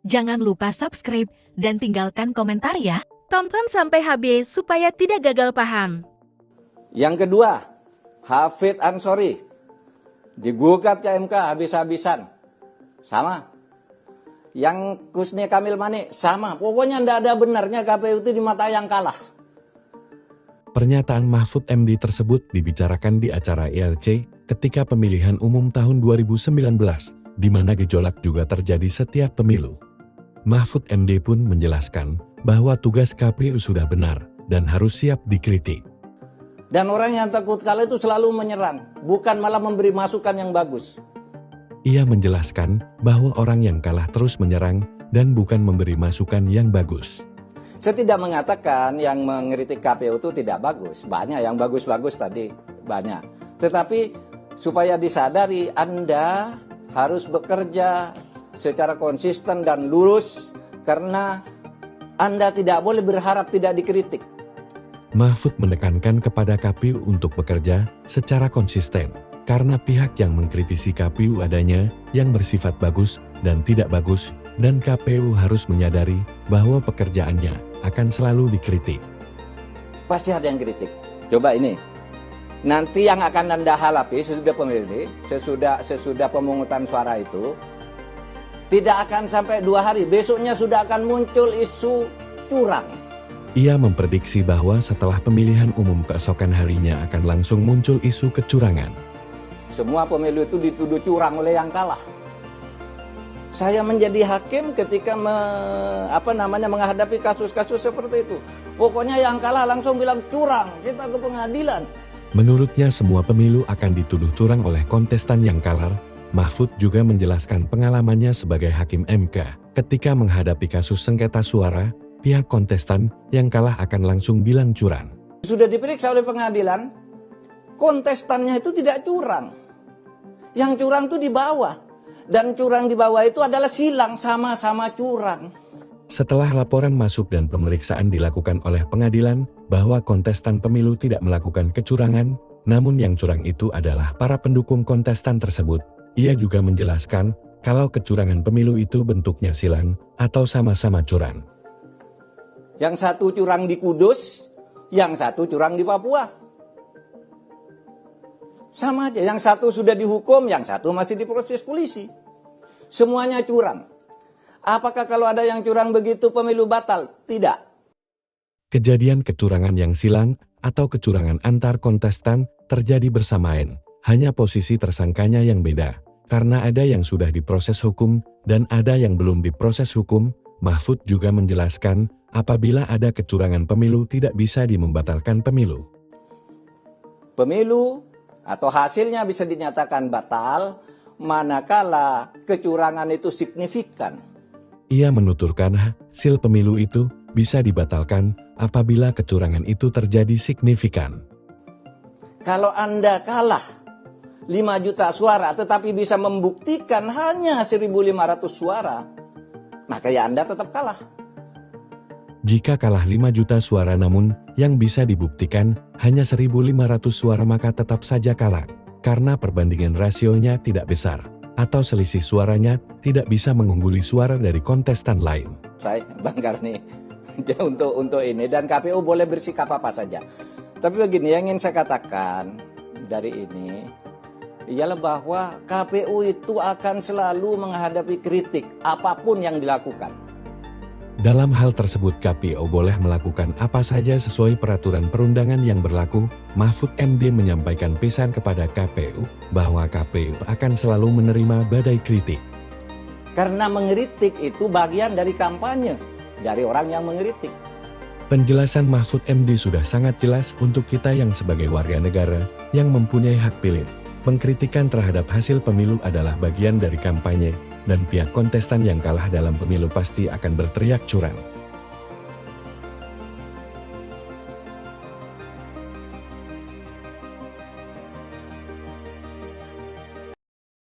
Jangan lupa subscribe dan tinggalkan komentar ya. Tonton sampai habis supaya tidak gagal paham. Yang kedua, Hafid Ansori digugat ke MK habis-habisan. Sama. Yang Kusni Kamil Manik sama. Pokoknya tidak ada benarnya KPU itu di mata yang kalah. Pernyataan Mahfud MD tersebut dibicarakan di acara ILC ketika pemilihan umum tahun 2019, di mana gejolak juga terjadi setiap pemilu. Mahfud MD pun menjelaskan bahwa tugas KPU sudah benar dan harus siap dikritik. Dan orang yang takut kalah itu selalu menyerang, bukan malah memberi masukan yang bagus. Ia menjelaskan bahwa orang yang kalah terus menyerang dan bukan memberi masukan yang bagus. Saya tidak mengatakan yang mengkritik KPU itu tidak bagus. Banyak yang bagus-bagus tadi, banyak. Tetapi supaya disadari Anda harus bekerja secara konsisten dan lurus karena Anda tidak boleh berharap tidak dikritik. Mahfud menekankan kepada KPU untuk bekerja secara konsisten, karena pihak yang mengkritisi KPU adanya yang bersifat bagus dan tidak bagus, dan KPU harus menyadari bahwa pekerjaannya akan selalu dikritik. Pasti ada yang kritik. Coba ini, nanti yang akan Anda hadapi sesudah pemilu, sesudah pemungutan suara itu, tidak akan sampai 2 hari, besoknya sudah akan muncul isu curang. Ia memprediksi bahwa setelah pemilihan umum keesokan harinya akan langsung muncul isu kecurangan. Semua pemilu itu dituduh curang oleh yang kalah. Saya menjadi hakim ketika menghadapi kasus-kasus seperti itu. Pokoknya yang kalah langsung bilang curang, kita ke pengadilan. Menurutnya semua pemilu akan dituduh curang oleh kontestan yang kalah. Mahfud juga menjelaskan pengalamannya sebagai hakim MK. Ketika menghadapi kasus sengketa suara, pihak kontestan yang kalah akan langsung bilang curang. Sudah diperiksa oleh pengadilan, kontestannya itu tidak curang. Yang curang itu di bawah. Dan curang di bawah itu adalah silang, sama-sama curang. Setelah laporan masuk dan pemeriksaan dilakukan oleh pengadilan bahwa kontestan pemilu tidak melakukan kecurangan, namun yang curang itu adalah para pendukung kontestan tersebut. Ia juga menjelaskan kalau kecurangan pemilu itu bentuknya silang atau sama-sama curang. Yang satu curang di Kudus, yang satu curang di Papua. Sama aja, yang satu sudah dihukum, yang satu masih diproses polisi. Semuanya curang. Apakah kalau ada yang curang begitu pemilu batal? Tidak. Kejadian kecurangan yang silang atau kecurangan antar kontestan terjadi bersamaan. Hanya posisi tersangkanya yang beda. Karena ada yang sudah diproses hukum dan ada yang belum diproses hukum, Mahfud juga menjelaskan apabila ada kecurangan pemilu tidak bisa membatalkan pemilu. Pemilu atau hasilnya bisa dinyatakan batal manakala kecurangan itu signifikan. Ia menuturkan hasil pemilu itu bisa dibatalkan apabila kecurangan itu terjadi signifikan. Kalau Anda kalah 5 juta suara tetapi bisa membuktikan hanya 1.500 suara, maka ya Anda tetap kalah. Jika kalah 5 juta suara namun yang bisa dibuktikan hanya 1.500 suara maka tetap saja kalah. Karena perbandingan rasionya tidak besar, atau selisih suaranya tidak bisa mengungguli suara dari kontestan lain. Saya Bang Karni, untuk ini dan KPU boleh bersikap apa saja. Tapi begini yang ingin saya katakan dari ini, ialah bahwa KPU itu akan selalu menghadapi kritik apapun yang dilakukan. Dalam hal tersebut KPU boleh melakukan apa saja sesuai peraturan perundangan yang berlaku. Mahfud MD menyampaikan pesan kepada KPU bahwa KPU akan selalu menerima badai kritik. Karena mengkritik itu bagian dari kampanye, dari orang yang mengkritik. Penjelasan Mahfud MD sudah sangat jelas untuk kita yang sebagai warga negara yang mempunyai hak pilih. Pengkritikan terhadap hasil pemilu adalah bagian dari kampanye. Dan pihak kontestan yang kalah dalam pemilu pasti akan berteriak curang.